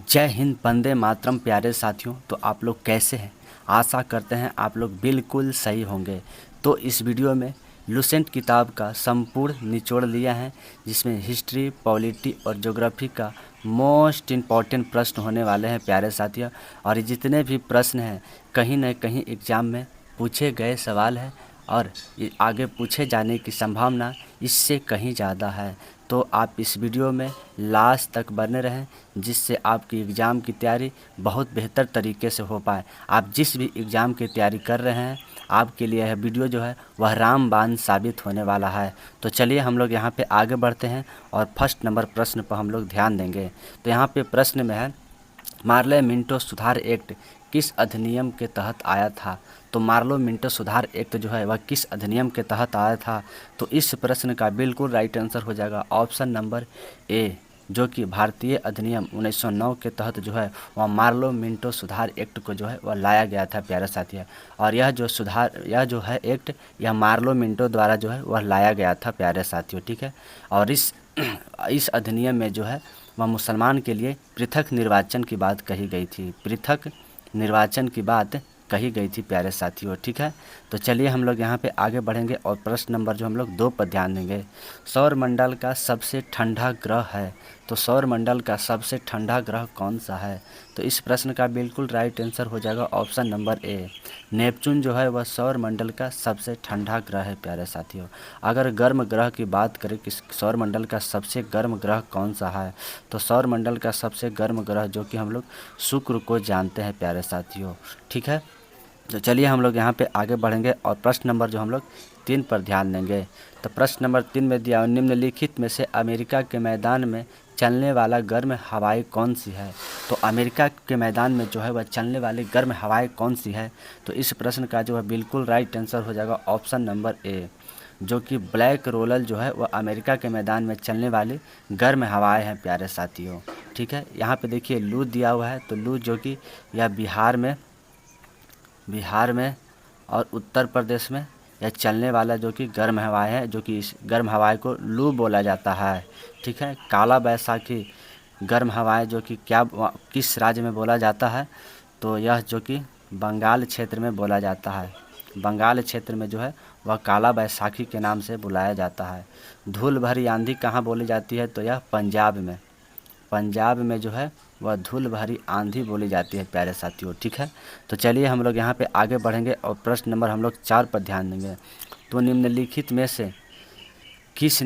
जय हिंद, वंदे मातरम। प्यारे साथियों, तो आप लोग कैसे हैं? आशा करते हैं आप लोग बिल्कुल सही होंगे। तो इस वीडियो में लुसेंट किताब का संपूर्ण निचोड़ लिया है, जिसमें हिस्ट्री, पॉलिटी और ज्योग्राफी का मोस्ट इम्पॉर्टेंट प्रश्न होने वाले हैं प्यारे साथियों। और ये जितने भी प्रश्न हैं कहीं न कहीं एग्ज़ाम में पूछे गए सवाल हैं और ये आगे पूछे जाने की संभावना इससे कहीं ज़्यादा है। तो आप इस वीडियो में लास्ट तक बने रहें, जिससे आपकी एग्ज़ाम की तैयारी बहुत बेहतर तरीके से हो पाए। आप जिस भी एग्ज़ाम की तैयारी कर रहे हैं, आपके लिए यह वीडियो जो है वह रामबाण साबित होने वाला है। तो चलिए हम लोग यहाँ पे आगे बढ़ते हैं और फर्स्ट नंबर प्रश्न पर हम लोग ध्यान देंगे। तो यहाँ पे प्रश्न में है, मार्ले मिंटो सुधार एक्ट किस अधिनियम के तहत आया था? तो मार्लो मिंटो सुधार एक्ट जो है वह किस अधिनियम के तहत आया था? तो इस प्रश्न का बिल्कुल राइट आंसर हो जाएगा ऑप्शन नंबर ए, जो कि भारतीय अधिनियम 1909 के तहत जो है वह मार्लो मिंटो सुधार एक्ट को जो है वह लाया गया था प्यारे साथियों। और यह जो है एक्ट, यह मार्लो मिंटो द्वारा जो है वह लाया गया था प्यारे साथियों, ठीक है। और इस अधिनियम में जो है वह मुसलमान के लिए पृथक निर्वाचन की बात कही गई थी, पृथक निर्वाचन की बात कही गई थी प्यारे साथियों, ठीक है। तो चलिए हम लोग यहाँ पे आगे बढ़ेंगे और प्रश्न नंबर जो हम लोग 2 पर ध्यान देंगे। सौर मंडल का सबसे ठंडा ग्रह है, तो सौर मंडल का सबसे ठंडा ग्रह कौन सा है? तो इस प्रश्न का बिल्कुल राइट आंसर हो जाएगा ऑप्शन नंबर ए, नेपच्यून जो है वह सौर मंडल का सबसे ठंडा ग्रह है प्यारे साथियों। अगर गर्म ग्रह की बात करें कि सौर मंडल का सबसे गर्म ग्रह कौन सा है, तो सौर मंडल का सबसे गर्म ग्रह जो कि हम लोग शुक्र को जानते हैं प्यारे साथियों, ठीक है। तो चलिए हम लोग यहाँ पे आगे बढ़ेंगे और प्रश्न नंबर जो हम लोग 3 पर ध्यान देंगे। तो प्रश्न नंबर 3 में दिया, निम्नलिखित में से अमेरिका के मैदान में चलने वाला गर्म हवाएं कौन सी है? तो अमेरिका के मैदान में जो है वह चलने वाली गर्म हवाएं कौन सी है? तो इस प्रश्न का जो है बिल्कुल राइट आंसर हो जाएगा ऑप्शन नंबर ए, जो कि ब्लैक रोलर जो है वह अमेरिका के मैदान में चलने वाली गर्म हवाएं हैं प्यारे साथियों, ठीक है। यहाँ पे देखिए लू दिया हुआ है, तो लू जो कि यह बिहार में और उत्तर प्रदेश में यह चलने वाला जो कि गर्म हवाएं है, जो कि इस गर्म हवाएं को लू बोला जाता है, ठीक है। काला बैसाखी गर्म हवाएं जो कि किस राज्य में बोला जाता है? तो यह जो कि बंगाल क्षेत्र में बोला जाता है। बंगाल क्षेत्र में जो है वह काला बैसाखी के नाम से बुलाया जाता है। धूल भरी आंधी कहाँ बोली जाती है? तो यह पंजाब में जो है वह धूल भरी आंधी बोली जाती है प्यारे साथियों, ठीक है। तो चलिए हम लोग यहाँ पे आगे बढ़ेंगे और प्रश्न नंबर हम लोग 4 पर ध्यान देंगे। तो निम्नलिखित में से किस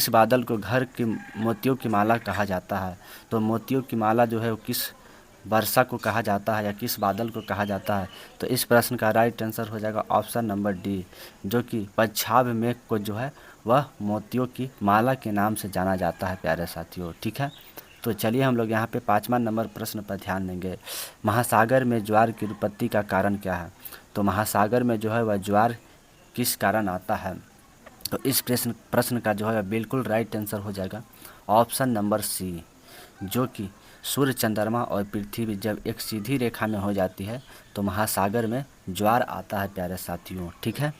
बादल को घर की मोतियों की माला कहा जाता है? तो मोतियों की माला जो है वो किस वर्षा को कहा जाता है या किस बादल को कहा जाता है? तो इस प्रश्न का राइट आंसर हो जाएगा ऑप्शन नंबर डी, जो कि पच्छाद मेघ को जो है वह मोतियों की माला के नाम से जाना जाता है प्यारे साथियों, ठीक है। तो चलिए हम लोग यहाँ पे 5वां नंबर प्रश्न पर ध्यान देंगे। महासागर में ज्वार की उत्पत्ति का कारण क्या है? तो महासागर में जो है वह ज्वार किस कारण आता है? तो इस प्रश्न का जो है बिल्कुल राइट आंसर हो जाएगा ऑप्शन नंबर सी, जो कि सूर्य, चंद्रमा और पृथ्वी जब एक सीधी रेखा में हो जाती है तो महासागर में ज्वार आता है प्यारे साथियों, ठीक है।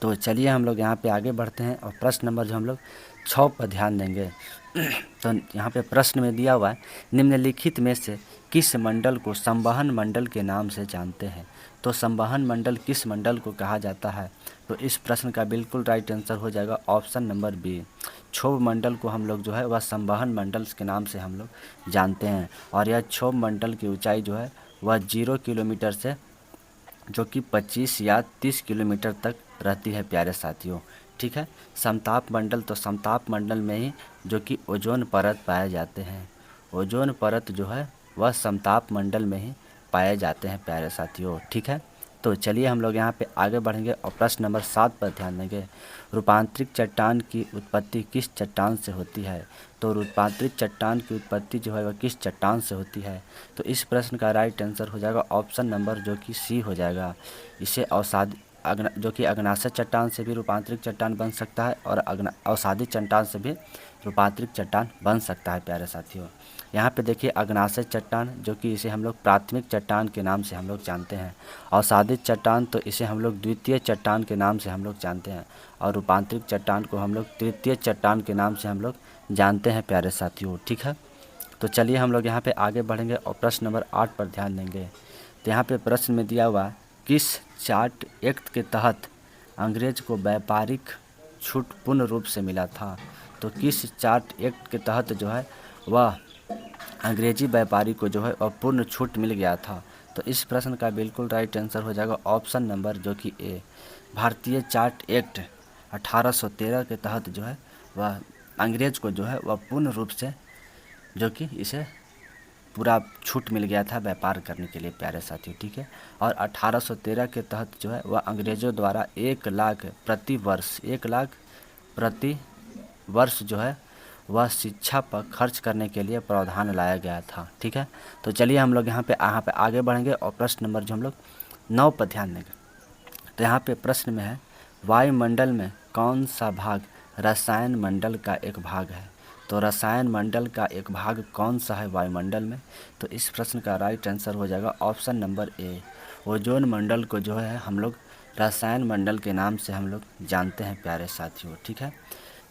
तो चलिए हम लोग यहाँ पे आगे बढ़ते हैं और प्रश्न नंबर जो हम लोग 6 पर ध्यान देंगे। तो यहाँ पे प्रश्न में दिया हुआ है, निम्नलिखित में से किस मंडल को संवहन मंडल के नाम से जानते हैं? तो संवहन मंडल किस मंडल को कहा जाता है? तो इस प्रश्न का बिल्कुल राइट आंसर हो जाएगा ऑप्शन नंबर बी, क्षोभ मंडल को हम लोग जो है वह संवहन मंडल के नाम से हम लोग जानते हैं। और यह क्षोभ मंडल की ऊंचाई जो है वह 0 किलोमीटर से जो कि 25 या 30 किलोमीटर तक रहती है प्यारे साथियों, ठीक है। समताप मंडल, तो समताप मंडल में ही जो कि ओजोन परत पाए जाते हैं, ओजोन परत जो है वह समताप मंडल में ही पाए जाते हैं प्यारे साथियों, ठीक है। तो चलिए हम लोग यहाँ पे आगे बढ़ेंगे और प्रश्न नंबर 7 पर ध्यान देंगे। रूपांतरित चट्टान की उत्पत्ति किस चट्टान से होती है? तो रूपांतरित चट्टान की उत्पत्ति जो है वह किस चट्टान से होती है? तो इस प्रश्न का राइट आंसर हो जाएगा ऑप्शन नंबर जो कि सी हो जाएगा। इसे जो कि अग्नाशय चट्टान से भी रूपांतरित चट्टान बन सकता है और अवसादी चट्टान से भी रूपांतरित चट्टान बन सकता है प्यारे साथियों। यहाँ पे देखिए अग्नाशय चट्टान जो कि इसे हम लोग प्राथमिक चट्टान के नाम से हम लोग जानते हैं, अवसादित चट्टान तो इसे हम लोग द्वितीय चट्टान के नाम से हम लोग जानते हैं, और रूपांतरित चट्टान को हम लोग तृतीय चट्टान के नाम से हम लोग जानते हैं प्यारे साथियों, ठीक है। तो चलिए हम लोग यहाँ पे आगे बढ़ेंगे और प्रश्न नंबर 8 पर ध्यान देंगे। तो यहाँ पे प्रश्न में दिया हुआ किस चार्ट एक्ट के तहत अंग्रेज को व्यापारिक छूट पूर्ण रूप से मिला था। तो किस चार्ट एक्ट के तहत जो है वह अंग्रेजी व्यापारी को जो है वह पूर्ण छूट मिल गया था। तो इस प्रश्न का बिल्कुल राइट आंसर हो जाएगा ऑप्शन नंबर जो कि ए। भारतीय चार्ट एक्ट 1813 के तहत जो है वह अंग्रेज को जो है वह पूर्ण रूप से जो कि इसे पूरा छूट मिल गया था व्यापार करने के लिए प्यारे साथियों, ठीक है। और 1813 के तहत जो है वह अंग्रेज़ों द्वारा 1 लाख प्रति वर्ष जो है वह शिक्षा पर खर्च करने के लिए प्रावधान लाया गया था, ठीक है। तो चलिए हम लोग यहाँ पे आगे बढ़ेंगे और प्रश्न नंबर जो हम लोग 9 पर ध्यान देंगे। तो यहाँ पे प्रश्न में है वायुमंडल में कौन सा भाग रसायन मंडल का एक भाग है। तो रसायन मंडल का एक भाग कौन सा है वायुमंडल में। तो इस प्रश्न का राइट आंसर हो जाएगा ऑप्शन नंबर ए। ओजोन मंडल को जो है हम लोग रसायन मंडल के नाम से हम लोग जानते हैं प्यारे साथियों, ठीक है।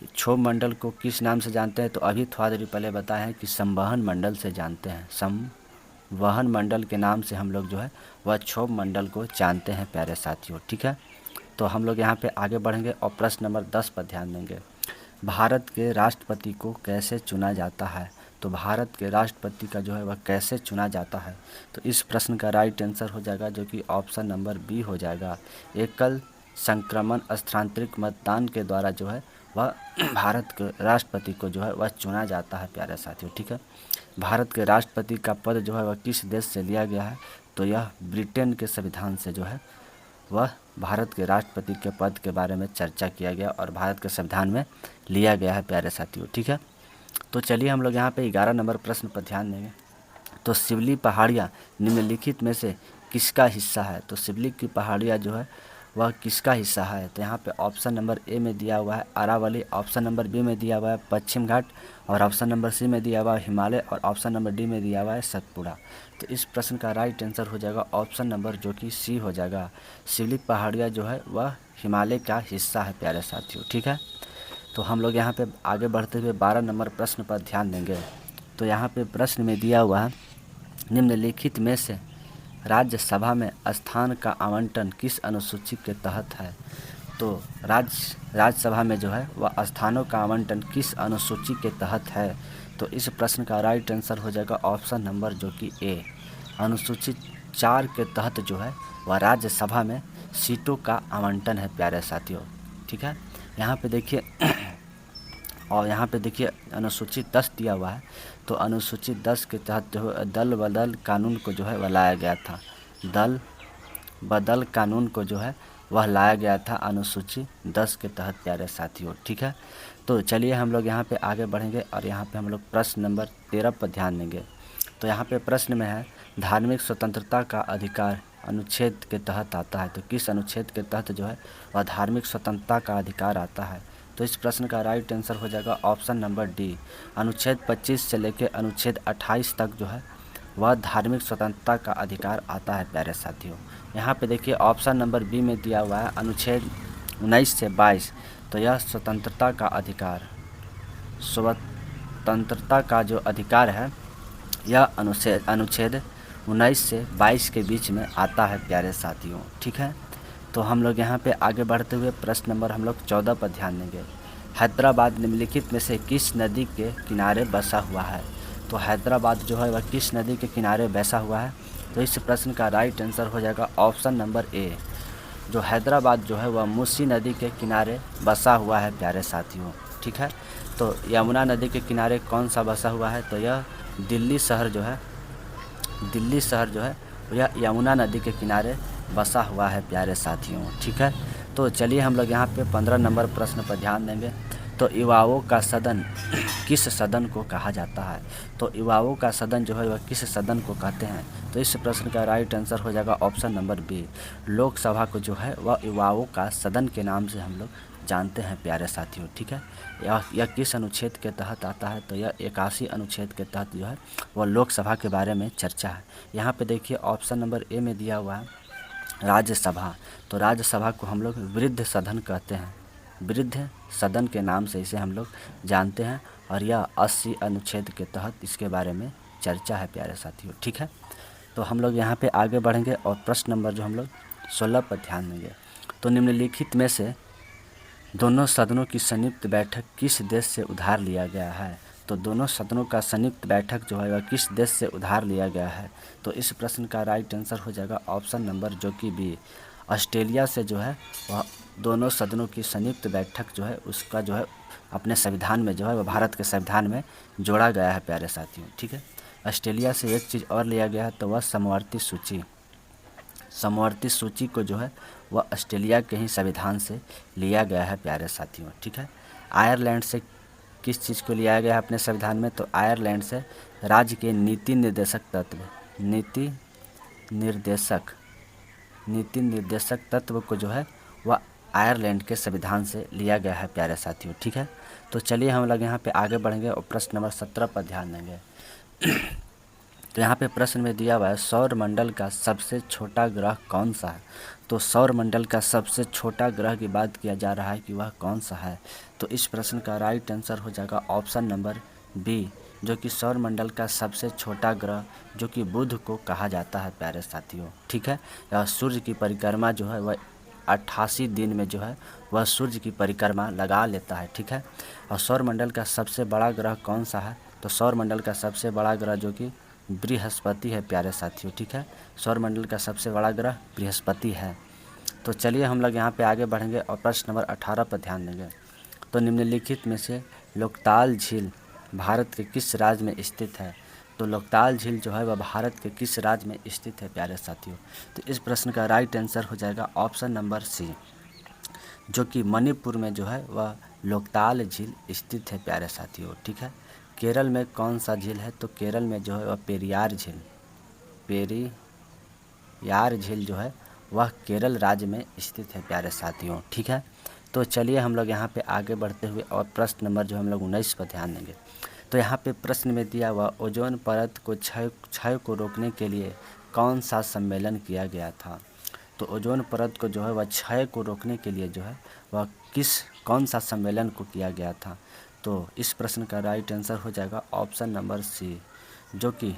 क्षोभ मंडल को किस नाम से जानते हैं। तो अभी थोड़ा देर पहले बताए हैं कि संवहन मंडल से जानते हैं। संवहन मंडल के नाम से हम लोग जो है वह क्षोभ मंडल को जानते हैं प्यारे साथियों, ठीक है। तो हम लोग यहाँ पे आगे बढ़ेंगे और प्रश्न नंबर 10 पर ध्यान देंगे। भारत के राष्ट्रपति को कैसे चुना जाता है। तो भारत के राष्ट्रपति का जो है वह कैसे चुना जाता है। तो इस प्रश्न का राइट आंसर हो जाएगा जो कि ऑप्शन नंबर बी हो जाएगा। एकल संक्रमण स्थानांतरित मतदान के द्वारा जो है वह भारत के राष्ट्रपति को जो है वह चुना जाता है प्यारे साथियों, ठीक है। भारत के राष्ट्रपति का पद जो है वह किस देश से लिया गया है। तो यह ब्रिटेन के संविधान से जो है वह भारत के राष्ट्रपति के पद के बारे में चर्चा किया गया और भारत के संविधान में लिया गया है प्यारे साथियों, ठीक है। तो चलिए हम लोग यहाँ पे 11 नंबर प्रश्न पर ध्यान देंगे। तो शिवलिक पहाड़ियाँ निम्नलिखित में से किसका हिस्सा है। तो शिवलिक की पहाड़ियाँ जो है वह किसका हिस्सा है। तो यहाँ पे ऑप्शन नंबर ए में दिया हुआ है अरावली, ऑप्शन नंबर बी में दिया हुआ है पश्चिम घाट, और ऑप्शन नंबर सी में दिया हुआ है हिमालय, और ऑप्शन नंबर डी में दिया हुआ है सतपुड़ा। तो इस प्रश्न का राइट आंसर हो जाएगा ऑप्शन नंबर जो कि सी हो जाएगा। शिवलिक पहाड़ियाँ जो है वह हिमालय का हिस्सा है प्यारे साथियों, ठीक है। तो हम लोग यहाँ पे आगे बढ़ते हुए 12 नंबर प्रश्न पर ध्यान देंगे। तो यहाँ पे प्रश्न में दिया हुआ है निम्नलिखित में से राज्यसभा में स्थान का आवंटन किस अनुसूची के तहत है। तो राज्यसभा में जो है वह स्थानों का आवंटन किस अनुसूची के तहत है। तो इस प्रश्न का राइट आंसर हो जाएगा ऑप्शन नंबर जो कि ए। अनुसूची 4 के तहत जो है वह राज्यसभा में सीटों का आवंटन है प्यारे साथियों, ठीक है। यहाँ पे देखिए और यहाँ पे देखिए अनुसूची 10 दिया हुआ है। तो अनुसूची 10 के तहत जो है दल बदल कानून को जो है वह लाया गया था। दल बदल कानून को जो है वह लाया गया था अनुसूची 10 के तहत प्यारे साथियों, ठीक है। तो चलिए हम लोग यहाँ पे आगे बढ़ेंगे और यहाँ पे हम लोग प्रश्न नंबर 13 पर ध्यान देंगे। तो यहाँ पे प्रश्न में है धार्मिक स्वतंत्रता का अधिकार अनुच्छेद के तहत आता है। तो किस अनुच्छेद के तहत जो है वह धार्मिक स्वतंत्रता का अधिकार आता है। तो इस प्रश्न का राइट आंसर हो जाएगा ऑप्शन नंबर डी। अनुच्छेद 25 से लेकर अनुच्छेद 28 तक जो है वह धार्मिक स्वतंत्रता का अधिकार आता है प्यारे साथियों। यहाँ पे देखिए ऑप्शन नंबर बी में दिया हुआ है अनुच्छेद 19 से 22। तो यह स्वतंत्रता का जो अधिकार है यह अनुच्छेद 19 से 22 के बीच में आता है प्यारे साथियों, ठीक है। तो हम लोग यहाँ पे आगे बढ़ते हुए प्रश्न नंबर हम लोग 14 पर ध्यान देंगे। हैदराबाद निम्नलिखित में से किस नदी के किनारे बसा हुआ है। तो हैदराबाद जो है वह किस नदी के किनारे बसा हुआ है। तो इस प्रश्न का राइट आंसर हो जाएगा ऑप्शन नंबर ए। जो हैदराबाद जो है वह मूसी नदी के किनारे बसा हुआ है प्यारे साथियों, ठीक है। तो यमुना नदी के किनारे कौन सा बसा हुआ है। तो यह दिल्ली शहर जो है यह यमुना नदी के किनारे बसा हुआ है प्यारे साथियों, ठीक है। तो चलिए हम लोग यहाँ पे 15 नंबर प्रश्न पर ध्यान देंगे। तो युवाओं का सदन किस सदन को कहा जाता है। तो युवाओं का सदन जो है वह किस सदन को कहते हैं। तो इस प्रश्न का राइट आंसर हो जाएगा ऑप्शन नंबर बी। लोकसभा को जो है वह युवाओं का सदन के नाम से हम लोग जानते हैं प्यारे साथियों, ठीक है। यह किस अनुच्छेद के तहत आता है। तो यह 81 अनुच्छेद के तहत जो है वह लोकसभा के बारे में चर्चा है। यहाँ पे देखिए ऑप्शन नंबर ए में दिया हुआ है राज्यसभा। तो राज्यसभा को हम लोग वृद्ध सदन कहते हैं, वृद्ध सदन के नाम से इसे हम लोग जानते हैं। और यह 80 अनुच्छेद के तहत इसके बारे में चर्चा है प्यारे साथियों। ठीक है, तो हम लोग यहाँ पे आगे बढ़ेंगे और प्रश्न नंबर जो हम लोग 16 पर ध्यान देंगे। तो निम्नलिखित में से दोनों सदनों की संयुक्त बैठक किस देश से उधार लिया गया है? तो दोनों सदनों का संयुक्त बैठक जो है वह किस देश से उधार लिया गया है? तो इस प्रश्न का राइट आंसर हो जाएगा ऑप्शन नंबर जो कि बी, ऑस्ट्रेलिया से जो है वह दोनों सदनों की संयुक्त बैठक जो है उसका जो है अपने संविधान में जो है वह भारत के संविधान में जोड़ा गया है प्यारे साथियों। ठीक है, ऑस्ट्रेलिया से एक चीज़ और लिया गया है तो वह समवर्ती सूची, समवर्ती सूची को जो है वह ऑस्ट्रेलिया के ही संविधान से लिया गया है प्यारे साथियों। ठीक है, आयरलैंड से किस चीज़ को लिया गया है अपने संविधान में? तो आयरलैंड से राज्य के नीति निर्देशक तत्व, नीति निर्देशक तत्व को जो है वह आयरलैंड के संविधान से लिया गया है प्यारे साथियों। ठीक है, तो चलिए हम लोग यहाँ पे आगे बढ़ेंगे और प्रश्न नंबर 17 पर ध्यान देंगे। तो यहाँ पे प्रश्न में दिया हुआ है सौर मंडल का सबसे छोटा ग्रह कौन सा है? तो सौर मंडल का सबसे छोटा ग्रह की बात किया जा रहा है कि वह कौन सा है? तो इस प्रश्न का राइट आंसर हो जाएगा ऑप्शन नंबर बी, जो कि सौर मंडल का सबसे छोटा ग्रह जो कि बुध को कहा जाता है प्यारे साथियों। ठीक है, यह सूर्य की परिक्रमा जो है वह 88 दिन में जो है वह सूर्य की परिक्रमा लगा लेता है। ठीक है, और सौर मंडल का सबसे बड़ा ग्रह कौन सा है? तो सौर मंडल का सबसे बड़ा ग्रह जो कि बृहस्पति है प्यारे साथियों। ठीक है, सौर मंडल का सबसे बड़ा ग्रह बृहस्पति है। तो चलिए हम लोग यहाँ पे आगे बढ़ेंगे और प्रश्न नंबर 18 पर ध्यान देंगे। तो निम्नलिखित में से लोकताल झील भारत के किस राज्य में स्थित है? तो लोकताल झील जो है वह भारत के किस राज्य में स्थित है प्यारे साथियों? तो इस प्रश्न का राइट आंसर हो जाएगा ऑप्शन नंबर सी, जो कि मणिपुर में जो है वह लोकताल झील स्थित है प्यारे साथियों। ठीक है, केरल में कौन सा झील है? तो केरल में जो है वह पेरियार झील जो है वह केरल राज्य में स्थित है प्यारे साथियों। ठीक है, तो चलिए हम लोग यहाँ पे आगे बढ़ते हुए और प्रश्न नंबर जो हम लोग 19 पर ध्यान देंगे। तो यहाँ पे प्रश्न में दिया हुआ ओजोन परत को क्षय को रोकने के लिए कौन सा सम्मेलन किया गया था? तो ओजोन परत को जो है वह क्षय को रोकने के लिए जो है वह कौन सा सम्मेलन को किया गया था? तो इस प्रश्न का राइट आंसर हो जाएगा ऑप्शन नंबर सी, जो कि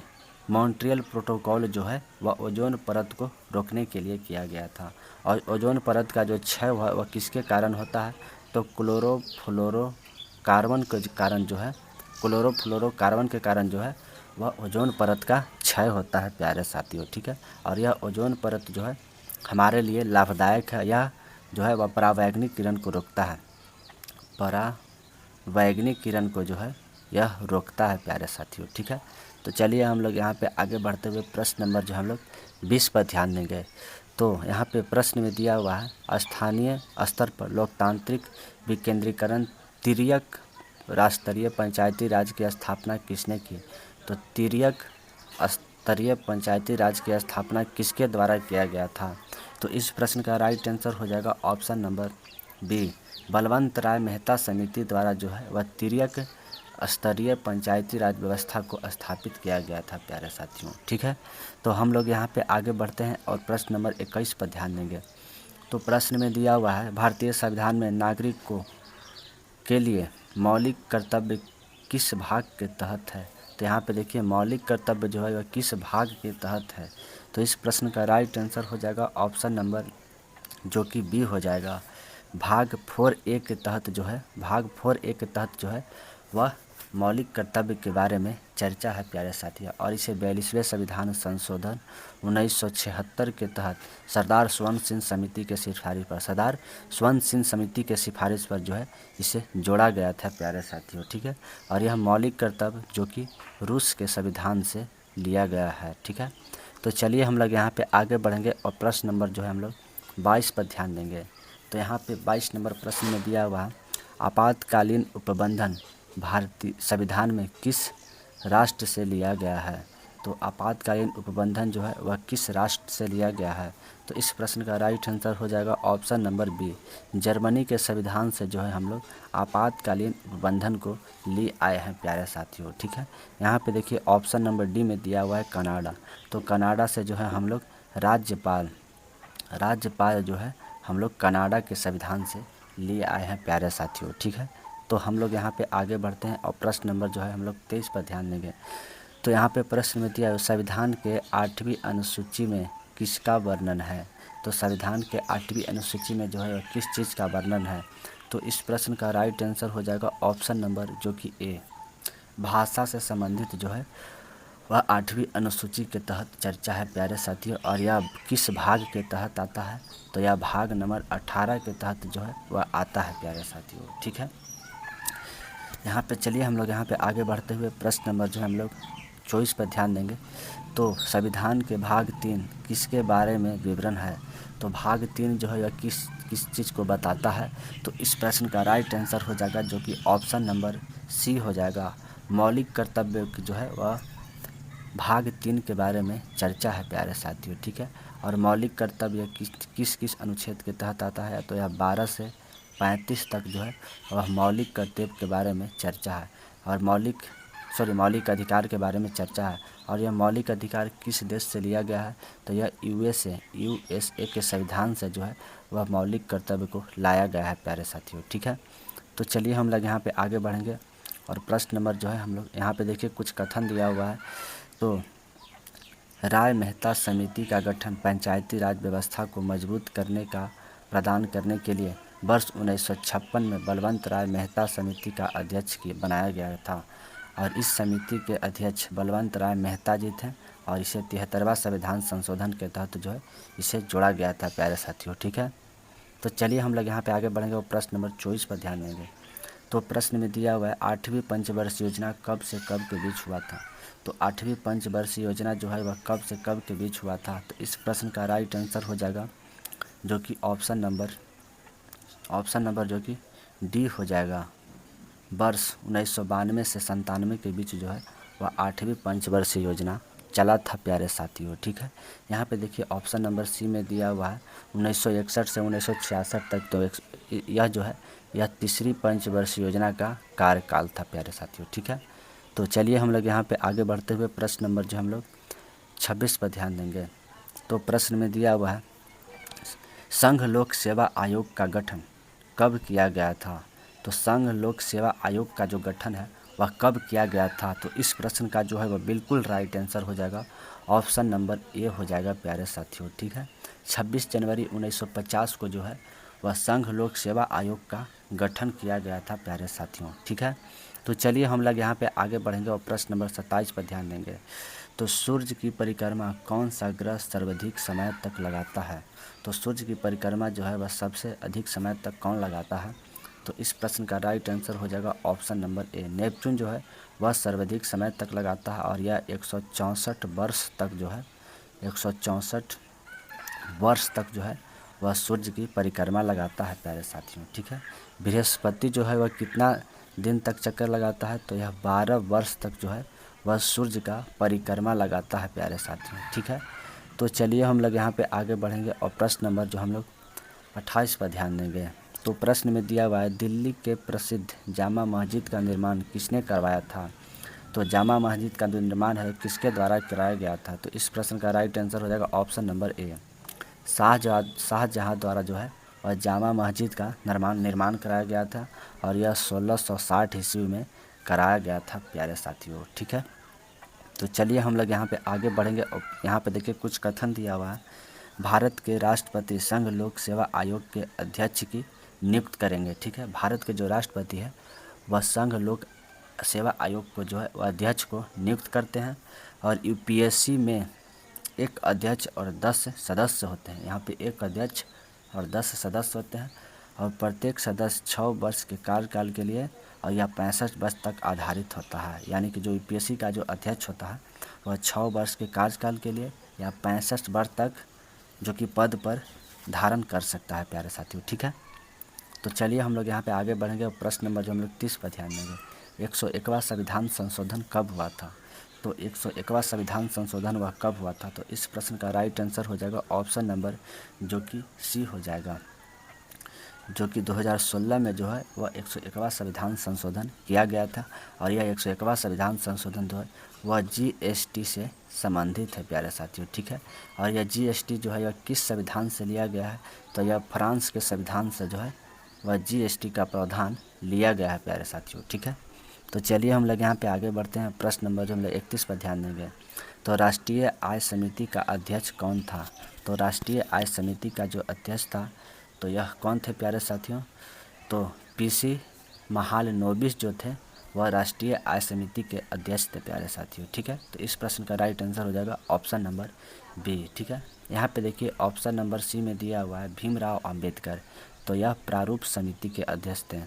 मॉन्ट्रियल प्रोटोकॉल जो है वह ओजोन परत को रोकने के लिए किया गया था। और ओजोन परत का जो क्षय हुआ वह किसके कारण होता है? तो क्लोरोफ्लोरोकार्बन के कारण जो है क्लोरोफ्लोरोकार्बन के कारण जो है वह ओजोन परत का क्षय होता है प्यारे साथियों। ठीक है, और यह ओजोन परत जो है हमारे लिए लाभदायक है। यह जो है वह परावैंगनिक किरण को रोकता है, परावैंगनिक किरण को जो है यह रोकता है प्यारे साथियों। ठीक है, तो चलिए हम लोग यहाँ पे आगे बढ़ते हुए प्रश्न नंबर जो हम लोग 20 पर ध्यान देंगे। तो यहाँ पे प्रश्न में दिया हुआ है स्थानीय स्तर पर लोकतांत्रिक विकेंद्रीकरण तिर्यक राष्ट्रीय पंचायती राज की स्थापना किसने की? तो तिर्यक स्तरीय पंचायती राज की स्थापना किसके द्वारा किया गया था? तो इस प्रश्न का राइट आंसर हो जाएगा ऑप्शन नंबर बी, बलवंत राय मेहता समिति द्वारा जो है वह तिर्यक स्तरीय पंचायती राज व्यवस्था को स्थापित किया गया था प्यारे साथियों। ठीक है, तो हम लोग यहाँ पे आगे बढ़ते हैं और प्रश्न नंबर 21 पर ध्यान देंगे। तो प्रश्न में दिया हुआ है भारतीय संविधान में नागरिक के लिए मौलिक कर्तव्य किस भाग के तहत है? तो यहाँ पे देखिए मौलिक कर्तव्य जो है वह किस भाग के तहत है? तो इस प्रश्न का राइट आंसर हो जाएगा ऑप्शन नंबर जो कि बी हो जाएगा, भाग 4A के तहत जो है जो है वह मौलिक कर्तव्य के बारे में चर्चा है प्यारे साथियों। और इसे 42वें संविधान संशोधन 1976 के तहत सरदार स्वर्ण सिंह समिति के सिफारिश पर जो है इसे जोड़ा गया था प्यारे साथियों। ठीक है, और यह मौलिक कर्तव्य जो कि रूस के संविधान से लिया गया है। ठीक है, तो चलिए हम लोग यहाँ पे आगे बढ़ेंगे और प्रश्न नंबर जो है हम लोग 22 पर ध्यान देंगे। तो यहाँ पे 22 नंबर प्रश्न में दिया हुआ है आपातकालीन उपबंधन भारतीय संविधान में किस राष्ट्र से लिया गया है? तो आपातकालीन उपबंधन जो है वह किस राष्ट्र से लिया गया है? तो इस प्रश्न का राइट आंसर हो जाएगा ऑप्शन नंबर बी, जर्मनी के संविधान से जो है हम लोग आपातकालीन उपबंधन को ले आए हैं प्यारे साथियों। ठीक है, यहाँ पे देखिए ऑप्शन नंबर डी में दिया हुआ है कनाडा। तो कनाडा से जो है हम लोग राज्यपाल जो है हम लोग कनाडा के संविधान से ले आए हैं प्यारे साथियों। ठीक है, तो हम लोग यहाँ पे आगे बढ़ते हैं और प्रश्न नंबर जो है हम लोग 23 पर ध्यान देंगे। तो यहाँ पे प्रश्न में दिया है संविधान के 8वीं अनुसूची में किसका वर्णन है। तो संविधान के 8वीं अनुसूची में जो है किस चीज़ का वर्णन है। तो इस प्रश्न का राइट आंसर हो जाएगा ऑप्शन नंबर जो कि ए, भाषा से संबंधित जो है वह 8वीं अनुसूची के तहत चर्चा है प्यारे साथियों। और यह किस भाग के तहत आता है, तो यह भाग नंबर 18 के तहत जो है वह आता है प्यारे साथियों। ठीक है, यहाँ पे चलिए हम लोग यहाँ पे आगे बढ़ते हुए प्रश्न नंबर जो है हम लोग 24 पर ध्यान देंगे। तो संविधान के भाग 3 किसके बारे में विवरण है। तो भाग 3 जो है यह किस चीज़ को बताता है। तो इस प्रश्न का राइट आंसर हो जाएगा जो कि ऑप्शन नंबर सी हो जाएगा। मौलिक कर्तव्य जो है वह भाग 3 के बारे में चर्चा है प्यारे साथियों। ठीक है, और मौलिक कर्तव्य किस किस अनुच्छेद के तहत आता है। तो यह 12 से 35 तक जो है वह मौलिक कर्तव्य के बारे में चर्चा है और मौलिक अधिकार के बारे में चर्चा है। और यह मौलिक अधिकार किस देश से लिया गया है। तो यह यूएसए के संविधान से जो है वह मौलिक कर्तव्य को लाया गया है प्यारे साथियों। ठीक है, तो चलिए हम लोग यहाँ पे आगे बढ़ेंगे और प्रश्न नंबर जो है हम लोग यहाँ पे देखिए कुछ कथन दिया हुआ है। तो राय मेहता समिति का गठन पंचायती राज व्यवस्था को मजबूत करने का प्रदान करने के लिए वर्ष 1956 में बलवंत राय मेहता समिति का अध्यक्ष बनाया गया था। और इस समिति के अध्यक्ष बलवंत राय मेहता जी थे और इसे 73वां संविधान संशोधन के तहत जो है इसे जोड़ा गया था प्यारे साथियों। ठीक है, तो चलिए हम लोग यहाँ पे आगे बढ़ेंगे और प्रश्न नंबर 24 पर ध्यान देंगे। तो प्रश्न में दिया हुआ है 8वीं पंचवर्षीय योजना कब से कब के बीच हुआ था। तो 8वीं पंचवर्षीय योजना जो है वह कब से कब के बीच हुआ था। तो इस प्रश्न का राइट आंसर हो जाएगा जो कि ऑप्शन नंबर जो कि डी हो जाएगा। वर्ष 1992 से 97 के बीच जो है वह 8वीं पंचवर्षीय योजना चला था प्यारे साथियों। ठीक है, यहाँ पे देखिए ऑप्शन नंबर सी में दिया हुआ है 1961 से 1966 तक। तो यह जो है यह तीसरी पंचवर्षीय योजना का कार्यकाल था प्यारे साथियों। ठीक है, तो चलिए हम लोग यहाँ पे आगे बढ़ते हुए प्रश्न नंबर जो हम लोग 26 पर ध्यान देंगे। तो प्रश्न में दिया हुआ है संघ लोक सेवा आयोग का गठन कब किया गया था। तो संघ लोक सेवा आयोग का जो गठन है वह कब किया गया था। तो इस प्रश्न का जो है वह बिल्कुल राइट आंसर हो जाएगा ऑप्शन नंबर ए हो जाएगा प्यारे साथियों। ठीक है, 26 जनवरी 1950 को जो है वह संघ लोक सेवा आयोग का गठन किया गया था प्यारे साथियों। ठीक है, तो चलिए हम लोग यहाँ पे आगे बढ़ेंगे और प्रश्न नंबर 27 पर ध्यान देंगे। तो सूर्य की परिक्रमा कौन सा ग्रह सर्वाधिक समय तक लगाता है। तो सूर्य की परिक्रमा जो है वह सबसे अधिक समय तक कौन लगाता है। तो इस प्रश्न का राइट आंसर हो जाएगा ऑप्शन नंबर ए, नेपच्यून जो है वह सर्वाधिक समय तक लगाता है और यह 164 वर्ष तक जो है 164 वर्ष तक जो है वह सूर्य की परिक्रमा लगाता है प्यारे साथियों। ठीक है, बृहस्पति जो है वह कितना दिन तक चक्कर लगाता है। तो यह 12 वर्ष तक जो है वह सूर्य का परिक्रमा लगाता है प्यारे साथियों। ठीक है, तो चलिए हम लोग यहाँ पे आगे बढ़ेंगे और प्रश्न नंबर जो हम लोग 28 पर ध्यान देंगे। तो प्रश्न में दिया हुआ है दिल्ली के प्रसिद्ध जामा मस्जिद का निर्माण किसने करवाया था। तो जामा मस्जिद का जो निर्माण है किसके द्वारा कराया गया था। तो इस प्रश्न का राइट आंसर हो जाएगा ऑप्शन नंबर ए, शाहजहाँ द्वारा जो है वह जामा मस्जिद का निर्माण कराया गया था और यह 1660 ईस्वी में कराया गया था प्यारे साथियों। ठीक है, तो चलिए हम लोग यहाँ पे आगे बढ़ेंगे और यहाँ पे देखिए कुछ कथन दिया हुआ है भारत के राष्ट्रपति संघ लोक सेवा आयोग के अध्यक्ष की नियुक्त करेंगे। ठीक है, भारत के जो राष्ट्रपति है वह संघ लोक सेवा आयोग को जो है वह अध्यक्ष को नियुक्त करते हैं और यूपीएससी में एक अध्यक्ष और 10 सदस्य होते हैं। यहाँ पे एक अध्यक्ष और 10 सदस्य होते हैं और प्रत्येक सदस्य 6 वर्ष के कार्यकाल के लिए और यह 65 वर्ष तक आधारित होता है। यानी कि जो यूपीएससी का जो अध्यक्ष होता है वह 6 वर्ष के कार्यकाल के लिए या 65 वर्ष तक जो कि पद पर धारण कर सकता है प्यारे साथियों। ठीक है, तो चलिए हम लोग यहाँ पे आगे बढ़ेंगे और प्रश्न नंबर जो हम लोग 30 पर ध्यान देंगे 101वां संविधान संशोधन कब हुआ था। तो 101वां संविधान संशोधन वह कब हुआ था। तो इस प्रश्न का राइट आंसर हो जाएगा ऑप्शन नंबर जो कि सी हो जाएगा, जो कि 2016 में जो है वह 101वां संविधान संशोधन किया गया था और यह 101वां संविधान संशोधन जो है वह जीएसटी से संबंधित है प्यारे साथियों। ठीक है, और यह जीएसटी जो है यह किस संविधान से लिया गया है। तो यह फ्रांस के संविधान से जो है व जीएसटी का प्रावधान लिया गया है प्यारे साथियों। ठीक है, तो चलिए हम लोग यहाँ पे आगे बढ़ते हैं। प्रश्न नंबर जो हम लोग 31 पर ध्यान देंगे। तो राष्ट्रीय आय समिति का अध्यक्ष कौन था? तो राष्ट्रीय आय समिति का जो अध्यक्ष था तो यह कौन थे प्यारे साथियों? तो पीसी महालनोबिस जो थे वह राष्ट्रीय आय समिति के अध्यक्ष थे प्यारे साथियों। ठीक है, तो इस प्रश्न का राइट आंसर हो जाएगा ऑप्शन नंबर बी। ठीक है, यहाँ पे देखिए ऑप्शन नंबर सी में दिया हुआ है भीमराव अंबेडकर, तो यह प्रारूप समिति के अध्यक्ष थे।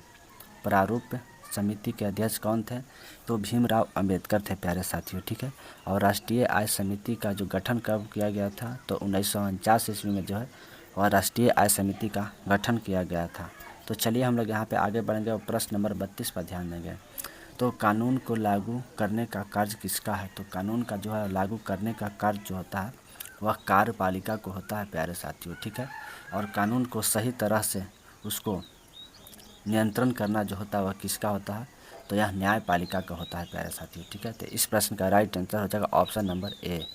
प्रारूप समिति के अध्यक्ष कौन थे? तो भीमराव अंबेडकर थे प्यारे साथियों। ठीक है, और राष्ट्रीय आय समिति का जो गठन कब किया गया था? तो 1949 ईस्वी में जो है वह राष्ट्रीय आय समिति का गठन किया गया था। तो चलिए हम लोग यहाँ पे आगे बढ़ेंगे और प्रश्न नंबर 32 पर ध्यान देंगे। तो कानून को लागू करने का कार्य किसका है? तो कानून का जो है लागू करने का कार्य जो होता है वह कार्यपालिका को होता है प्यारे साथियों। ठीक है, और कानून को सही तरह से उसको नियंत्रण करना जो होता है वह किसका होता है? तो यह न्यायपालिका का होता है प्यारे साथियों। ठीक है, तो इस प्रश्न का राइट आंसर हो जाएगा ऑप्शन नंबर ए।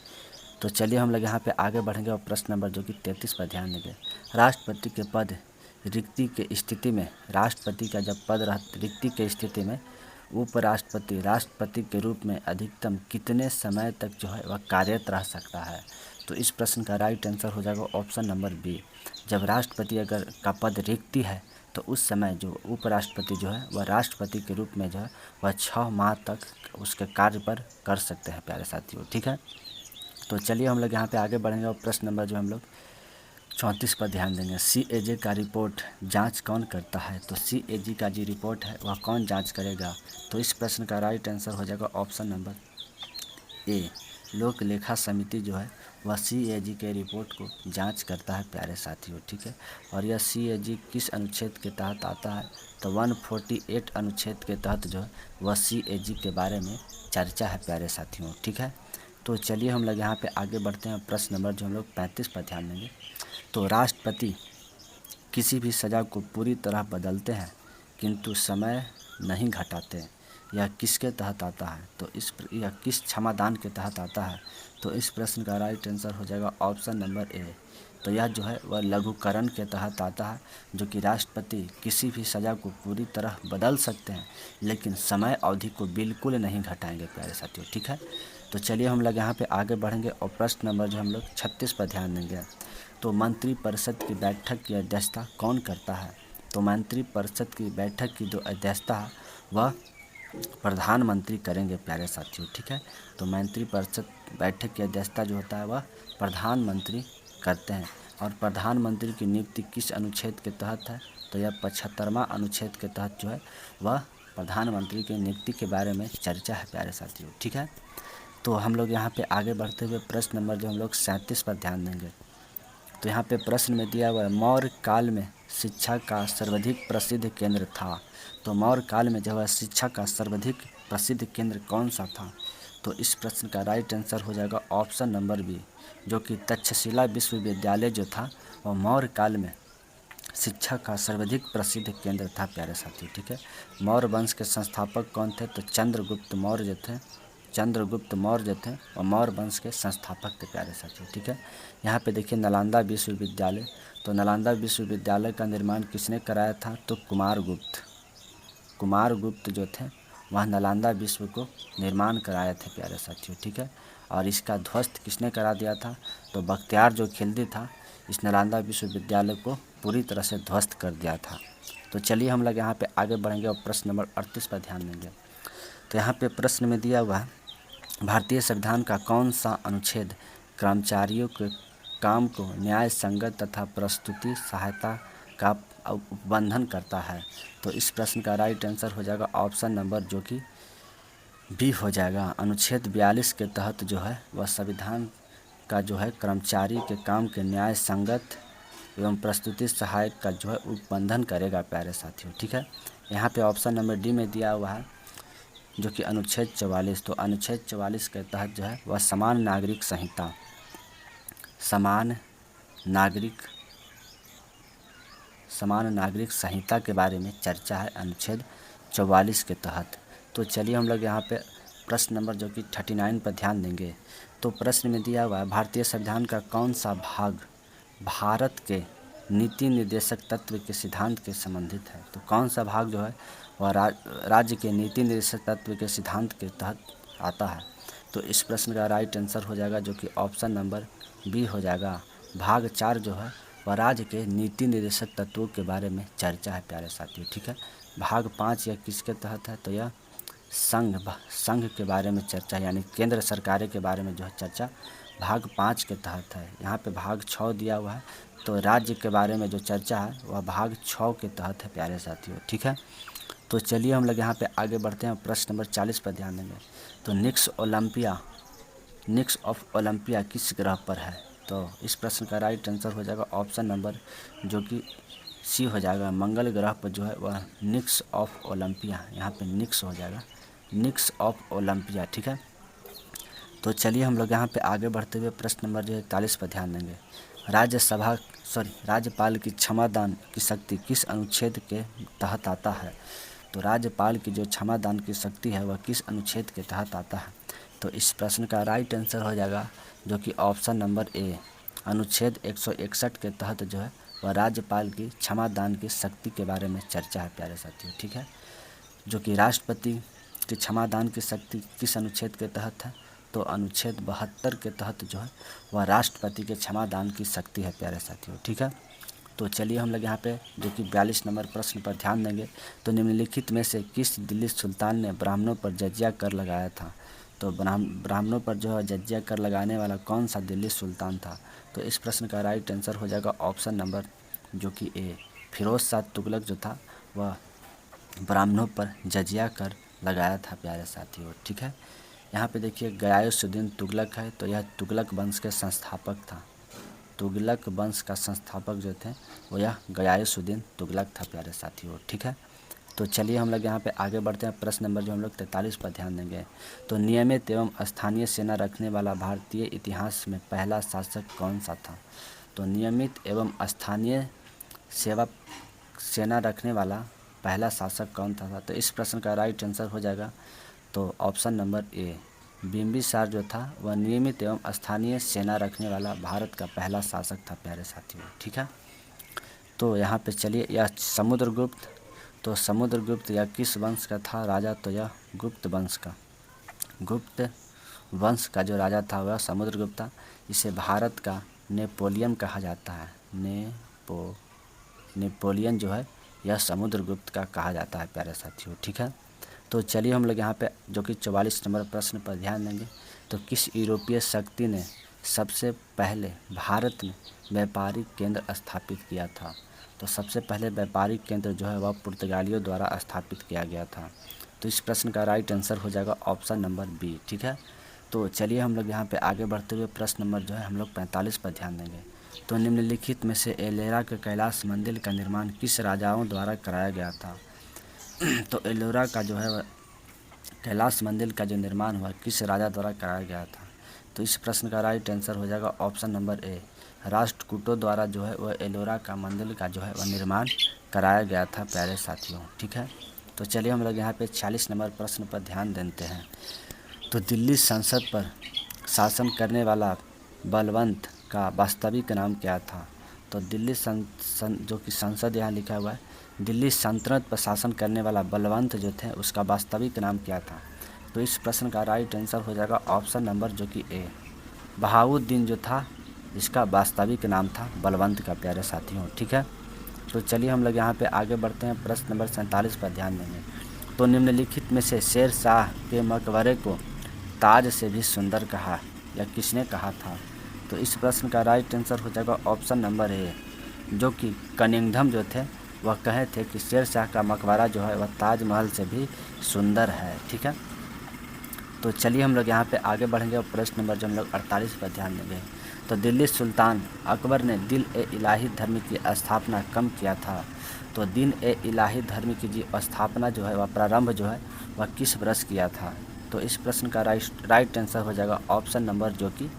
तो चलिए हम लोग यहाँ पे आगे बढ़ेंगे और प्रश्न नंबर जो कि 33 पर ध्यान देंगे। राष्ट्रपति के पद रिक्ति के स्थिति में, राष्ट्रपति का जब पद रिक्ति के स्थिति में उपराष्ट्रपति राष्ट्रपति के रूप में अधिकतम कितने समय तक जो है वह कार्यरत रह सकता है? तो इस प्रश्न का राइट आंसर हो जाएगा ऑप्शन नंबर बी। जब राष्ट्रपति अगर का पद रिक्ति है तो उस समय जो उपराष्ट्रपति जो है वह राष्ट्रपति के रूप में जो है वह 6 माह तक उसके कार्य पर कर सकते हैं प्यारे साथियों। ठीक है, तो चलिए हम लोग यहाँ पे आगे बढ़ेंगे और प्रश्न नंबर जो हम लोग 34 पर ध्यान देंगे। सीएजी का रिपोर्ट जांच कौन करता है? तो सीएजी का जो रिपोर्ट है वह कौन जांच करेगा? तो इस प्रश्न का राइट आंसर हो जाएगा ऑप्शन नंबर ए। लोक लेखा समिति जो है वह सीएजी के रिपोर्ट को जांच करता है प्यारे साथियों। ठीक है, और यह सीएजी किस अनुच्छेद के तहत आता है? तो 148 अनुच्छेद के तहत जो है वह सीएजी के बारे में चर्चा है प्यारे साथियों। ठीक है, तो चलिए हम लोग यहाँ पे आगे बढ़ते हैं। प्रश्न नंबर जो हम लोग 35 पर ध्यान देंगे। तो राष्ट्रपति किसी भी सज़ा को पूरी तरह बदलते हैं किंतु समय नहीं घटाते, यह किसके तहत आता है? तो यह किस क्षमादान के तहत आता है? तो इस प्रश्न का राइट आंसर हो जाएगा ऑप्शन नंबर ए। तो यह जो है वह लघुकरण के तहत आता है, जो कि राष्ट्रपति किसी भी सज़ा को पूरी तरह बदल सकते हैं लेकिन समय अवधि को बिल्कुल नहीं घटाएंगे प्यारे साथियों। ठीक है, तो चलिए हम लोग यहाँ पे आगे बढ़ेंगे और प्रश्न नंबर जो हम लोग 36 पर ध्यान देंगे। तो मंत्रिपरिषद की बैठक की अध्यक्षता कौन करता है? तो मंत्रिपरिषद की बैठक की जो अध्यक्षता है वह प्रधानमंत्री करेंगे प्यारे साथियों। ठीक है, तो मंत्रिपरिषद बैठक की अध्यक्षता जो होता है वह प्रधानमंत्री करते हैं। और प्रधानमंत्री की नियुक्ति किस अनुच्छेद के तहत है? तो यह 75वां अनुच्छेद के तहत जो है वह प्रधानमंत्री की नियुक्ति के बारे में चर्चा है प्यारे साथियों। ठीक है, तो हम लोग यहाँ पे आगे बढ़ते हुए प्रश्न नंबर जो हम लोग 37 पर ध्यान देंगे। तो यहाँ पे प्रश्न में दिया हुआ है मौर्य काल में शिक्षा का सर्वाधिक प्रसिद्ध केंद्र था। तो मौर्य काल में जो है शिक्षा का सर्वाधिक प्रसिद्ध केंद्र कौन सा था? तो इस प्रश्न का राइट आंसर हो जाएगा ऑप्शन नंबर बी, जो कि तक्षशिला विश्वविद्यालय जो था वह मौर्य काल में शिक्षा का सर्वाधिक प्रसिद्ध केंद्र था प्यारे साथियों। ठीक है, मौर्य वंश के संस्थापक कौन थे? तो चंद्रगुप्त मौर्य जो थे, चंद्रगुप्त मौर्य जो थे और मौर्य वंश के संस्थापक थे प्यारे साथियों। ठीक है, यहाँ पे देखिए नालंदा विश्वविद्यालय, तो नालंदा विश्वविद्यालय का निर्माण किसने कराया था? तो कुमारगुप्त जो थे वह नालंदा विश्व को निर्माण कराए थे प्यारे साथियों। ठीक है, और इसका ध्वस्त किसने करा दिया था? तो बख्तियार जो खिलजी था इस नालंदा विश्वविद्यालय को पूरी तरह से ध्वस्त कर दिया था। तो चलिए हम लोग यहाँ पे आगे बढ़ेंगे और प्रश्न नंबर 38 पर ध्यान देंगे। तो यहाँ पे प्रश्न में दिया हुआ है भारतीय संविधान का कौन सा अनुच्छेद कर्मचारियों के काम को न्याय संगत तथा प्रस्तुति सहायता का उपबंधन करता है? तो इस प्रश्न का राइट आंसर हो जाएगा ऑप्शन नंबर जो कि बी हो जाएगा। अनुच्छेद 42 के तहत जो है वह संविधान का जो है कर्मचारी के काम के न्याय संगत एवं प्रस्तुति सहायक का जो है उपबंधन करेगा प्यारे साथियों। ठीक है, यहाँ पे ऑप्शन नंबर डी में दिया हुआ है जो कि अनुच्छेद 44। तो अनुच्छेद 44 के तहत जो है वह समान नागरिक संहिता के बारे में चर्चा है अनुच्छेद 44 के तहत। तो चलिए हम लोग यहाँ पे प्रश्न नंबर जो कि 39 पर ध्यान देंगे। तो प्रश्न में दिया हुआ है भारतीय संविधान का कौन सा भाग भारत के नीति निर्देशक तत्व के सिद्धांत के संबंधित है। तो कौन सा भाग जो है वह राज्य के नीति निर्देशक तत्व के सिद्धांत के तहत आता है। तो इस प्रश्न का राइट आंसर हो जाएगा जो कि ऑप्शन नंबर बी हो जाएगा। भाग 4 जो है वह राज्य के नीति निर्देशक तत्वों के बारे में चर्चा है प्यारे साथियों, ठीक है। भाग 5 यह किसके तहत है, तो यह संघ के बारे में चर्चा, यानी केंद्र सरकार के बारे में जो है चर्चा भाग 5 के तहत है। यहाँ पे भाग 6 दिया हुआ है, तो राज्य के बारे में जो चर्चा है वह भाग 6 के तहत है प्यारे साथियों, ठीक है। तो चलिए हम लोग यहाँ पे आगे बढ़ते हैं, प्रश्न नंबर 40 पर ध्यान देंगे। तो निक्स ऑफ ओलंपिया किस ग्रह पर है। तो इस प्रश्न का राइट आंसर हो जाएगा ऑप्शन नंबर जो कि सी हो जाएगा। मंगल ग्रह पर जो है वह निक्स ऑफ ओलंपिया, यहाँ पे निक्स हो जाएगा, निक्स ऑफ ओलंपिया, ठीक है। तो चलिए हम लोग यहाँ पे आगे बढ़ते हुए प्रश्न नंबर जो 41 पर ध्यान देंगे। राज्यपाल की क्षमादान की शक्ति किस अनुच्छेद के तहत आता है। तो राज्यपाल की जो क्षमादान की शक्ति है वह किस अनुच्छेद के तहत आता है। तो इस प्रश्न का राइट आंसर हो जाएगा जो कि ऑप्शन नंबर ए, अनुच्छेद 161 के तहत जो है वह राज्यपाल की क्षमादान की शक्ति के बारे में चर्चा है प्यारे साथियों, ठीक है। जो कि राष्ट्रपति की क्षमादान की शक्ति किस अनुच्छेद के तहत है, तो अनुच्छेद 72 के तहत जो है वह राष्ट्रपति के क्षमादान की शक्ति है प्यारे साथियों, ठीक है। तो चलिए हम लोग यहाँ पे जो कि 42 नंबर प्रश्न पर ध्यान देंगे। तो निम्नलिखित में से किस दिल्ली सुल्तान ने ब्राह्मणों पर जजिया कर लगाया था। तो ब्राह्मणों पर जो है जजिया कर लगाने वाला कौन सा दिल्ली सुल्तान था। तो इस प्रश्न का राइट आंसर हो जाएगा ऑप्शन नंबर जो कि ए, फिरोज शाह तुगलक जो था वह ब्राह्मणों पर जजिया कर लगाया था प्यारे साथियों, ठीक है। यहाँ पे देखिए गयासुद्दीन तुगलक है, तो यह तुगलक वंश के संस्थापक था। तुगलक वंश का संस्थापक जो थे वो यह गयासुद्दीन तुगलक था प्यारे साथियों, ठीक है। तो चलिए हम लोग यहाँ पे आगे बढ़ते हैं, प्रश्न नंबर जो हम लोग 43 पर ध्यान देंगे। तो नियमित एवं स्थानीय सेना रखने वाला भारतीय इतिहास में पहला शासक कौन सा था। तो नियमित एवं स्थानीय सेना रखने वाला पहला शासक कौन था। तो इस प्रश्न का राइट आंसर हो जाएगा तो ऑप्शन नंबर ए, बिंबिसार जो था वह नियमित एवं स्थानीय सेना रखने वाला भारत का पहला शासक था प्यारे साथियों, ठीक है। तो यहाँ पे चलिए यह समुद्रगुप्त, तो समुद्रगुप्त यह किस वंश का था राजा, तो यह गुप्त वंश का जो राजा था वह समुद्रगुप्त था। इसे भारत का नेपोलियन कहा जाता है। नेपोलियन जो है यह समुद्रगुप्त का कहा जाता है प्यारे साथियों, ठीक है। तो चलिए हम लोग यहाँ पे जो कि 44 नंबर प्रश्न पर ध्यान देंगे। तो किस यूरोपीय शक्ति ने सबसे पहले भारत में व्यापारिक केंद्र स्थापित किया था। तो सबसे पहले व्यापारिक केंद्र जो है वह पुर्तगालियों द्वारा स्थापित किया गया था। तो इस प्रश्न का राइट आंसर हो जाएगा ऑप्शन नंबर बी, ठीक है। तो चलिए हम लोग यहाँ पे आगे बढ़ते हुए प्रश्न नंबर जो है हम लोग 45 पर ध्यान देंगे। तो निम्नलिखित में से एलोरा के कैलाश मंदिर का निर्माण किस राजाओं द्वारा कराया गया था। तो एलोरा का जो है कैलाश मंदिर का जो निर्माण हुआ किस राजा द्वारा कराया गया था। तो इस प्रश्न का राइट आंसर हो जाएगा ऑप्शन नंबर ए, राष्ट्रकूटों द्वारा जो है वह एलोरा का मंदिर का जो है वह निर्माण कराया गया था प्यारे साथियों, ठीक है। तो चलिए हम लोग यहाँ पे 46 नंबर प्रश्न पर ध्यान देते हैं। तो दिल्ली संसद पर शासन करने वाला बलवंत का वास्तविक नाम क्या था। तो दिल्ली जो कि संसद यहाँ लिखा हुआ है, दिल्ली सल्तनत पर शासन करने वाला बलवंत जो थे उसका वास्तविक नाम क्या था। तो इस प्रश्न का राइट आंसर हो जाएगा ऑप्शन नंबर जो कि ए, बहाउद्दीन जो था इसका वास्तविक नाम था बलवंत का प्यारे साथियों, ठीक है। तो चलिए हम लोग यहाँ पे आगे बढ़ते हैं, प्रश्न नंबर 47 पर ध्यान देंगे। तो निम्नलिखित में से शेर शाह के मकबरे को ताज से भी सुंदर कहा या किसने कहा था। तो इस प्रश्न का राइट आंसर हो जाएगा ऑप्शन नंबर ए, जो कि कनिंघम जो थे वह कहे थे कि शेर शाह का मकबरा जो है वह ताजमहल से भी सुंदर है, ठीक है। तो चलिए हम लोग यहाँ पे आगे बढ़ेंगे और प्रश्न नंबर जो हम लोग 48 पर ध्यान देंगे। तो दिल्ली सुल्तान अकबर ने दिन ए इलाही धर्म की स्थापना कब किया था। तो दिन ए इलाही धर्म की जी स्थापना जो है वह प्रारंभ जो है वह किस वर्ष किया था। तो इस प्रश्न का राइट आंसर हो जाएगा ऑप्शन नंबर जो कि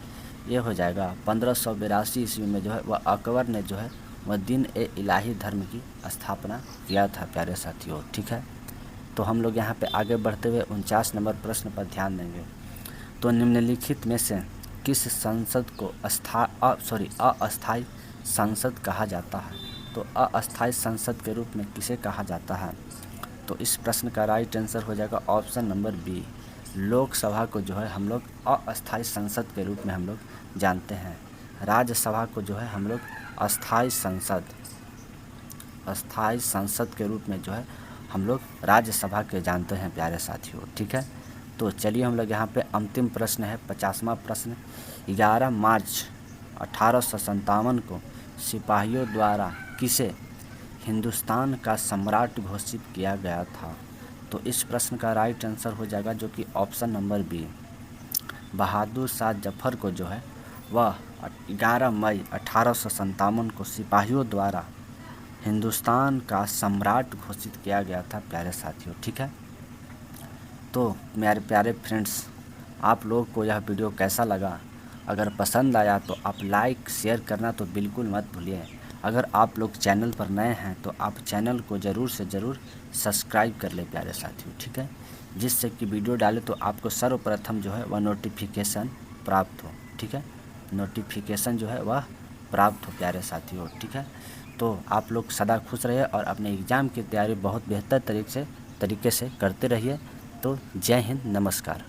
ये हो जाएगा 1582 ईस्वी में जो है वह अकबर ने जो है वह दिन ए इलाही धर्म की स्थापना किया था प्यारे साथियों, ठीक है। तो हम लोग यहाँ पे आगे बढ़ते हुए 49 नंबर प्रश्न पर ध्यान देंगे। तो निम्नलिखित में से किस संसद को अस्थायी संसद कहा जाता है? तो अस्थायी संसद के रूप में किसे कहा जाता है? तो इस प्रश्न का राइट आंसर हो जाएगा ऑप्शन नंबर बी। लोकसभा को जो है हम लोग अस्थायी संसद के रूप में हम लोग जानते हैं। राज्यसभा को जो है हम लोग अस्थायी संसद के रूप में जो है हम लोग राज्यसभा के जानते हैं प्यारे साथियों। ठीक है, तो चलिए हम लोग यहाँ पे अंतिम प्रश्न है 50वां प्रश्न। 11 मार्च 1857 को सिपाहियों द्वारा किसे हिंदुस्तान का सम्राट घोषित किया गया था? तो इस प्रश्न का राइट आंसर हो जाएगा जो कि option number B. Bahadur Shah Zafar को जो है वह 11 मई 1857 को सिपाहियों द्वारा हिंदुस्तान का सम्राट घोषित किया गया था प्यारे साथियों। ठीक है, तो मेरे प्यारे फ्रेंड्स, आप लोगों को यह वीडियो कैसा लगा? अगर पसंद आया तो आप लाइक शेयर करना तो बिल्कुल मत भूलिए। अगर आप लोग चैनल पर नए हैं तो आप चैनल को ज़रूर से ज़रूर सब्सक्राइब कर लें प्यारे साथियों। ठीक है, जिससे कि वीडियो डाले तो आपको सर्वप्रथम जो है वह नोटिफिकेशन प्राप्त हो। ठीक है, नोटिफिकेशन जो है वह प्राप्त हो प्यारे साथियों। ठीक है, तो आप लोग सदा खुश रहिए और अपने एग्ज़ाम की तैयारी बहुत बेहतर तरीके से करते रहिए। तो जय हिंद, नमस्कार।